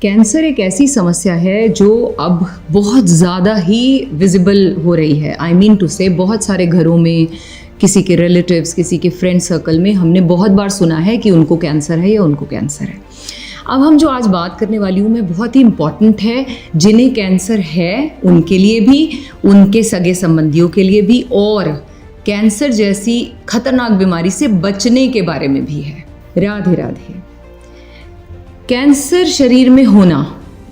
Cancer एक ऐसी समस्या है जो अब बहुत ज़्यादा ही विजिबल हो रही है। आई मीन टू से बहुत सारे घरों में, किसी के रिलेटिव्स, किसी के फ्रेंड सर्कल में हमने बहुत बार सुना है कि उनको कैंसर है या उनको कैंसर है। अब हम जो आज बात करने वाली हूँ मैं बहुत ही इम्पॉर्टेंट है, जिन्हें कैंसर है उनके लिए भी, उनके सगे संबंधियों के लिए भी, और कैंसर जैसी खतरनाक बीमारी से बचने के बारे में भी है। राधे राधे। कैंसर शरीर में होना,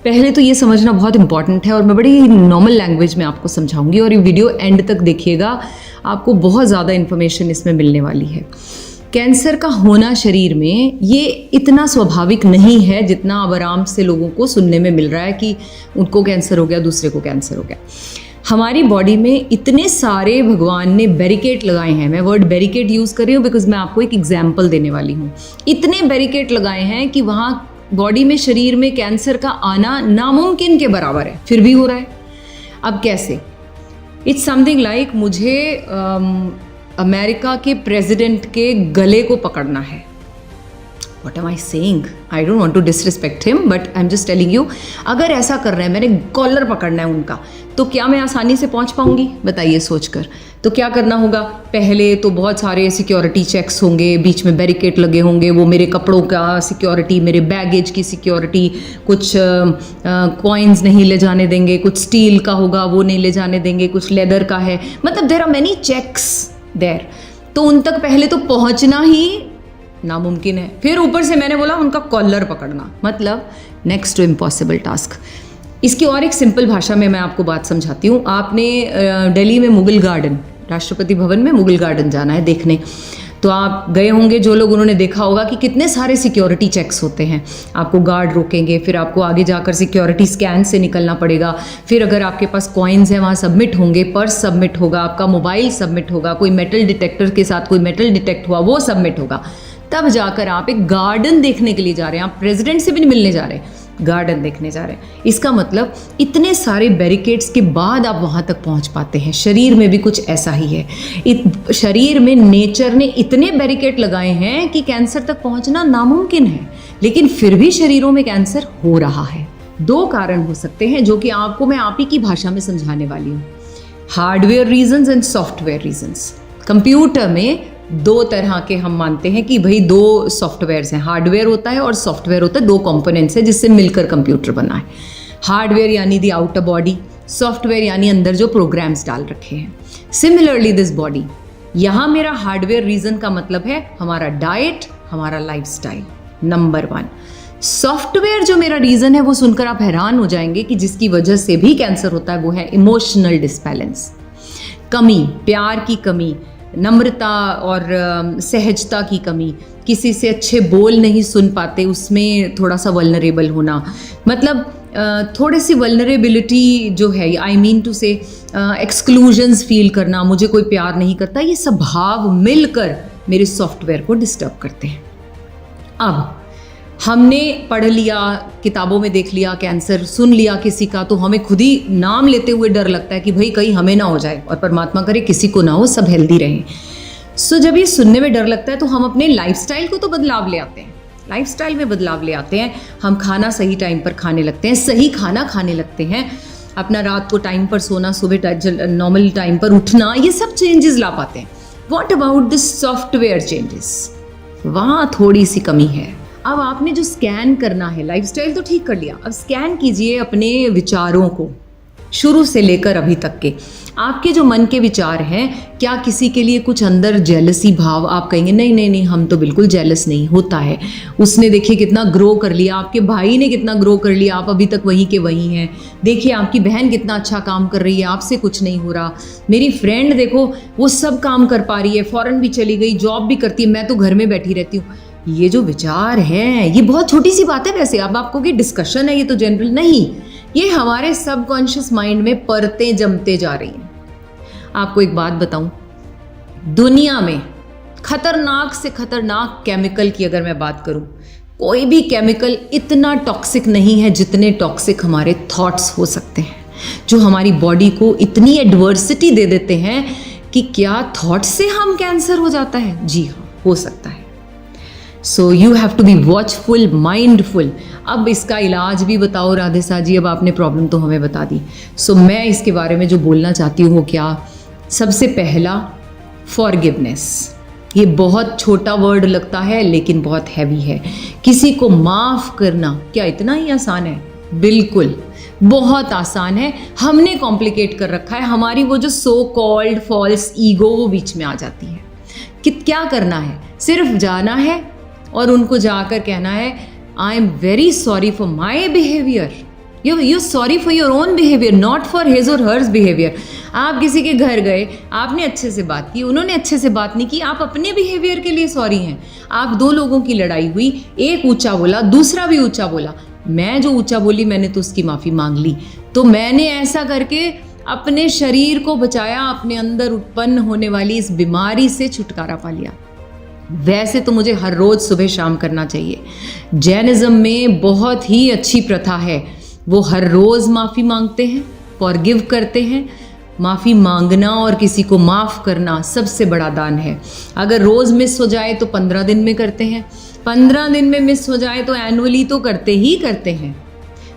पहले तो ये समझना बहुत इंपॉर्टेंट है और मैं बड़ी नॉर्मल लैंग्वेज में आपको समझाऊंगी और ये वीडियो एंड तक देखिएगा, आपको बहुत ज़्यादा इन्फॉर्मेशन इसमें मिलने वाली है। कैंसर का होना शरीर में ये इतना स्वाभाविक नहीं है जितना अब आराम से लोगों को सुनने में मिल रहा है कि उनको कैंसर हो गया, दूसरे को कैंसर हो गया। हमारी बॉडी में इतने सारे भगवान ने बैरिकेड लगाए हैं, मैं वर्ड बैरिकेड यूज़ कर रही हूँ बिकॉज मैं आपको एक एग्जाम्पल देने वाली हूँ। इतने बैरिकेड लगाए हैं कि वहाँ बॉडी में, शरीर में कैंसर का आना नामुमकिन के बराबर है, फिर भी हो रहा है। अब कैसे? इट्स समथिंग लाइक मुझे अमेरिका के प्रेसिडेंट के गले को पकड़ना है। What am I saying? I don't want to disrespect him, but I'm just telling you, अगर ऐसा कर रहे हैं, मैंने कॉलर पकड़ना है उनका, तो क्या मैं आसानी से पहुंच पाऊंगी? बताइए सोचकर। तो क्या करना होगा? पहले तो बहुत सारे सिक्योरिटी चेक्स होंगे, बीच में बैरिकेड लगे होंगे, वो मेरे कपड़ों का सिक्योरिटी, मेरे बैगेज की सिक्योरिटी, कुछ कॉइन्स नहीं ले जाने देंगे, कुछ स्टील का होगा वो नहीं ले जाने देंगे, कुछ लेदर का है, मतलब there are many checks there. तो उन तक पहले तो पहुंचना ही नामुमकिन है, फिर ऊपर से मैंने बोला उनका कॉलर पकड़ना, मतलब नेक्स्ट टू इम्पॉसिबल टास्क। इसकी और एक सिंपल भाषा में मैं आपको बात समझाती हूँ। आपने दिल्ली में मुगल गार्डन, राष्ट्रपति भवन में मुगल गार्डन जाना है देखने, तो आप गए होंगे, जो लोग, उन्होंने देखा होगा कि कितने सारे सिक्योरिटी चेक्स होते हैं। आपको गार्ड रोकेंगे, फिर आपको आगे जाकर सिक्योरिटी स्कैन से निकलना पड़ेगा, फिर अगर आपके पास कॉइन्स हैं वहाँ सबमिट होंगे, पर्स सबमिट होगा, आपका मोबाइल सबमिट होगा, कोई मेटल डिटेक्टर के साथ कोई मेटल डिटेक्ट हुआ वो सबमिट होगा, तब जाकर आप एक गार्डन देखने के लिए जा रहे हैं। आप प्रेसिडेंट से भी नहीं मिलने जा रहे, गार्डन देखने जा रहे हैं। इसका मतलब इतने सारे बैरिकेड्स के बाद आप वहाँ तक पहुँच पाते हैं। शरीर में भी कुछ ऐसा ही है। शरीर में नेचर ने इतने बैरिकेड लगाए हैं कि कैंसर तक पहुँचना नामुमकिन है, लेकिन फिर भी शरीरों में कैंसर हो रहा है। दो कारण हो सकते हैं जो कि आपको मैं आप ही की भाषा में समझाने वाली हूँ। Hardware reasons and software reasons. Computer में दो तरह के हम मानते हैं कि भाई दो सॉफ्टवेयर्स हैं, हार्डवेयर होता है और सॉफ्टवेयर होता है, दो कंपोनेंट्स हैं जिससे मिलकर कंप्यूटर बना है। हार्डवेयर यानी द आउटर बॉडी, सॉफ्टवेयर यानी अंदर जो प्रोग्राम्स डाल रखे हैं। सिमिलरली दिस बॉडी, यहाँ मेरा हार्डवेयर रीजन का मतलब है हमारा डाइट, हमारा लाइफस्टाइल, नंबर 1। सॉफ्टवेयर जो मेरा रीजन है वो सुनकर आप हैरान हो जाएंगे कि जिसकी वजह से भी कैंसर होता है, वो है इमोशनल डिसबैलेंस, कमी, प्यार की कमी, नम्रता और सहजता की कमी, किसी से अच्छे बोल नहीं सुन पाते, उसमें थोड़ा सा वल्नरेबल होना, मतलब थोड़ी सी वल्नरेबिलिटी जो है, आई मीन टू से एक्सक्लूजन्स फील करना, मुझे कोई प्यार नहीं करता, ये सब भाव मिलकर मेरे सॉफ्टवेयर को डिस्टर्ब करते हैं। अब हमने पढ़ लिया, किताबों में देख लिया कैंसर, सुन लिया किसी का, तो हमें खुद ही नाम लेते हुए डर लगता है कि भाई कहीं हमें ना हो जाए, और परमात्मा करे किसी को ना हो, सब हेल्दी रहें। सो जब ये सुनने में डर लगता है तो हम अपने लाइफस्टाइल को तो बदलाव ले आते हैं, लाइफस्टाइल में बदलाव ले आते हैं। हम खाना सही टाइम पर खाने लगते हैं, सही खाना खाने लगते हैं, अपना रात को टाइम पर सोना, सुबह नॉर्मल टाइम पर उठना, ये सब चेंजेस ला पाते हैं। What about this software changes? वहाँ थोड़ी सी कमी है। अब आपने जो स्कैन करना है, लाइफस्टाइल तो ठीक कर लिया, अब स्कैन कीजिए अपने विचारों को, शुरू से लेकर अभी तक के आपके जो मन के विचार हैं। क्या किसी के लिए कुछ अंदर जेलसी भाव, आप कहेंगे नहीं नहीं नहीं हम तो बिल्कुल जेलस नहीं, होता है, उसने देखिए कितना ग्रो कर लिया, आपके भाई ने कितना ग्रो कर लिया, आप अभी तक वहीं के वहीं हैं। देखिए आपकी बहन कितना अच्छा काम कर रही है, आपसे कुछ नहीं हो रहा। मेरी फ्रेंड देखो वो सब काम कर पा रही है, फॉरेन भी चली गई, जॉब भी करती है, मैं तो घर में बैठी रहती हूँ। ये जो विचार हैं, ये बहुत छोटी सी बात है वैसे, अब आपको कि डिस्कशन है, ये तो जनरल नहीं, ये हमारे सबकॉन्शियस माइंड में परतें जमते जा रही हैं। आपको एक बात बताऊं, दुनिया में खतरनाक से खतरनाक केमिकल की अगर मैं बात करूं, कोई भी केमिकल इतना टॉक्सिक नहीं है जितने टॉक्सिक हमारे थॉट्स हो सकते हैं, जो हमारी बॉडी को इतनी एडवर्सिटी दे देते हैं कि क्या थॉट से हम कैंसर हो जाता है? जी हाँ, हो सकता है। So you have to be watchful, mindful. अब इसका इलाज भी बताओ राधे सा जी, अब आपने प्रॉब्लम तो हमें बता दी। सो मैं इसके बारे में जो बोलना चाहती हूँ वो क्या, सबसे पहला फॉरगिवनेस। ये बहुत छोटा वर्ड लगता है लेकिन बहुत हैवी है। किसी को माफ़ करना क्या इतना ही आसान है? बिल्कुल बहुत आसान है। हमने कॉम्प्लिकेट कर रखा है, हमारी वो जो सो कॉल्ड फॉल्स ईगो वो बीच में आ जाती है। कि क्या करना है, सिर्फ जाना है और उनको जाकर कहना है I am very sorry for my behaviour. You sorry for your own behaviour, not for his और हर्स बिहेवियर। आप किसी के घर गए, आपने अच्छे से बात की, उन्होंने अच्छे से बात नहीं की, आप अपने बिहेवियर के लिए सॉरी हैं। आप दो लोगों की लड़ाई हुई, एक ऊंचा बोला, दूसरा भी ऊंचा बोला। मैं जो ऊंचा बोली मैंने तो उसकी माफ़ी मांग ली। तो मैंने ऐसा करके अपने शरीर को बचाया, अपने अंदर उत्पन्न होने वाली इस बीमारी से छुटकारा पा लिया। वैसे तो मुझे हर रोज़ सुबह शाम करना चाहिए। जैनिज़्म में बहुत ही अच्छी प्रथा है, वो हर रोज़ माफ़ी मांगते हैं, फॉरगिव करते हैं। माफ़ी मांगना और किसी को माफ़ करना सबसे बड़ा दान है। अगर रोज़ मिस हो जाए तो 15 दिन में करते हैं, 15 दिन में मिस हो जाए तो एनुअली तो करते ही करते हैं।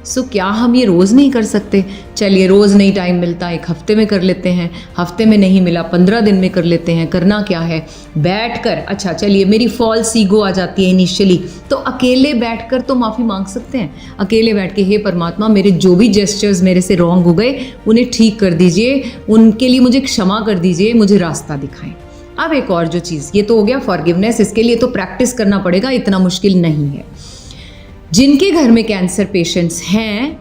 सो क्या हम ये रोज़ नहीं कर सकते? चलिए रोज़ नहीं टाइम मिलता, एक हफ्ते में कर लेते हैं, हफ्ते में नहीं मिला 15 दिन में कर लेते हैं। करना क्या है, बैठकर, अच्छा चलिए मेरी फॉल्स ईगो आ जाती है इनिशियली, तो अकेले बैठकर तो माफ़ी मांग सकते हैं। अकेले बैठ के हे परमात्मा मेरे जो भी जेस्चर्स मेरे से रॉन्ग हो गए उन्हें ठीक कर दीजिए, उनके लिए मुझे क्षमा कर दीजिए, मुझे रास्ता दिखाएं। अब एक और जो चीज़, ये तो हो गया फॉरगिवनेस, इसके लिए तो प्रैक्टिस करना पड़ेगा, इतना मुश्किल नहीं है। जिनके घर में कैंसर पेशेंट्स हैं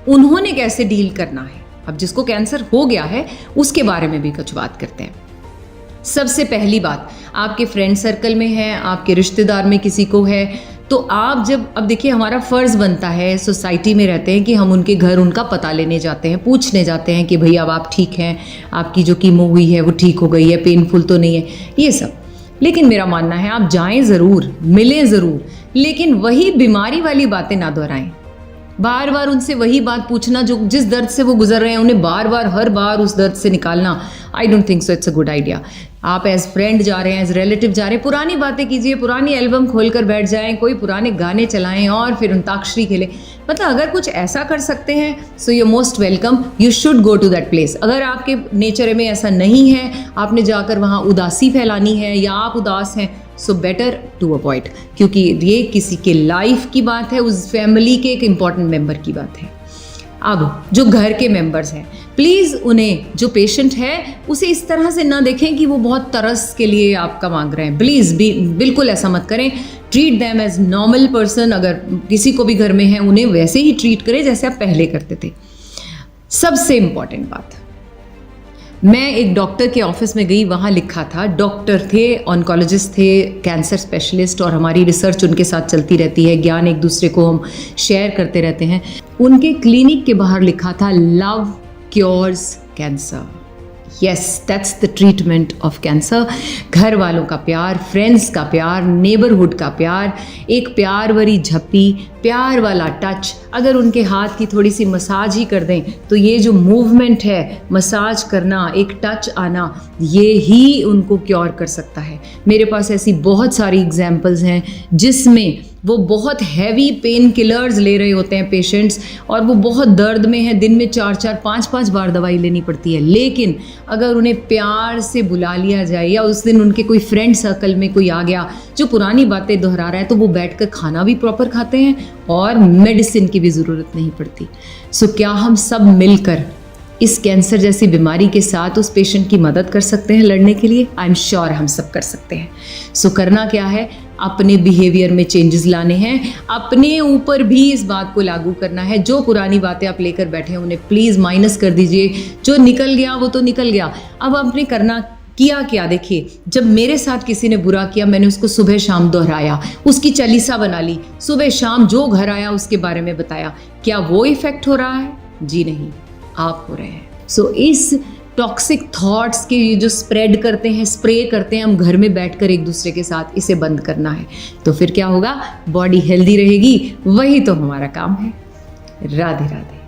उन्होंने कैसे डील करना है, अब जिसको कैंसर हो गया है उसके बारे में भी कुछ बात करते हैं। सबसे पहली बात, आपके फ्रेंड सर्कल में है, आपके रिश्तेदार में किसी को है, तो आप जब, अब देखिए हमारा फ़र्ज़ बनता है, सोसाइटी में रहते हैं कि हम उनके घर उनका पता लेने जाते हैं, पूछने जाते हैं कि भाई अब आप ठीक हैं, आपकी जो कीमो हुई है वो ठीक हो गई है, पेनफुल तो नहीं है, ये सब। लेकिन मेरा मानना है आप जाएं ज़रूर, मिलें ज़रूर, लेकिन वही बीमारी वाली बातें ना दोहराएं। बार बार उनसे वही बात पूछना, जो जिस दर्द से वो गुजर रहे हैं उन्हें बार बार हर बार उस दर्द से निकालना, I don't think so, it's a good idea. आप एज फ्रेंड जा रहे हैं, एज रिलेटिव जा रहे हैं, पुरानी बातें कीजिए, पुरानी एल्बम खोलकर बैठ जाएं, कोई पुराने गाने चलाएं और फिर अंताक्षरी खेलें। मतलब अगर कुछ ऐसा कर सकते हैं so you most welcome, you should go to that place. अगर आपके नेचर में ऐसा नहीं है, आपने जाकर वहाँ उदासी फैलानी है या आप उदास हैं, सो बेटर टू अवॉइड, क्योंकि ये किसी के लाइफ की बात है, उस फैमिली के एक इम्पॉर्टेंट मेंबर की बात है। अब जो घर के मेंबर्स हैं, प्लीज़ उन्हें, जो पेशेंट है उसे इस तरह से ना देखें कि वो बहुत तरस के लिए आपका मांग रहे हैं। प्लीज़ बिल्कुल ऐसा मत करें। Treat them as normal person. अगर किसी को भी घर में है उन्हें वैसे ही ट्रीट करें जैसे आप पहले करते थे। सबसे इम्पॉर्टेंट बात, मैं एक डॉक्टर के ऑफिस में गई, वहाँ लिखा था, डॉक्टर थे, ऑन्कोलॉजिस्ट थे, कैंसर स्पेशलिस्ट, और हमारी रिसर्च उनके साथ चलती रहती है, ज्ञान एक दूसरे को हम शेयर करते रहते हैं। उनके क्लिनिक के बाहर लिखा था love cures cancer. Yes, that's the treatment of cancer. घर वालों का प्यार, फ्रेंड्स का प्यार, नेबरहुड का प्यार, एक प्यार भरी झप्पी, प्यार वाला टच, अगर उनके हाथ की थोड़ी सी मसाज ही कर दें तो ये जो मूवमेंट है, मसाज करना, एक टच आना, ये ही उनको क्योर कर सकता है। मेरे पास ऐसी बहुत सारी एग्जाम्पल्स हैं जिसमें वो बहुत हैवी पेन किलर्स ले रहे होते हैं पेशेंट्स, और वो बहुत दर्द में है, दिन में 4-4, 5-5 बार दवाई लेनी पड़ती है, लेकिन अगर उन्हें प्यार से बुला लिया जाए, या उस दिन उनके कोई फ्रेंड सर्कल में कोई आ गया जो पुरानी बातें दोहरा रहा है, तो वो बैठकर खाना भी प्रॉपर खाते हैं और मेडिसिन की भी ज़रूरत नहीं पड़ती। सो क्या हम सब मिलकर इस कैंसर जैसी बीमारी के साथ उस पेशेंट की मदद कर सकते हैं लड़ने के लिए? आई एम श्योर हम सब कर सकते हैं। सो करना क्या है, अपने बिहेवियर में चेंजेस लाने हैं, अपने ऊपर भी इस बात को लागू करना है। जो पुरानी बातें आप लेकर बैठे हैं उन्हें प्लीज़ माइनस कर दीजिए। जो निकल गया वो तो निकल गया। अब आपने करना किया क्या, देखिए, जब मेरे साथ किसी ने बुरा किया, मैंने उसको सुबह शाम दोहराया, उसकी चालीसा बना ली, सुबह शाम जो घर आया उसके बारे में बताया। क्या वो इफेक्ट हो रहा है? जी नहीं, आप हो रहे हैं। सो इस टॉक्सिक थॉट्स के जो स्प्रेड करते हैं, स्प्रे करते हैं हम घर में बैठकर एक दूसरे के साथ, इसे बंद करना है। तो फिर क्या होगा, बॉडी हेल्दी रहेगी, वही तो हमारा काम है। राधे राधे।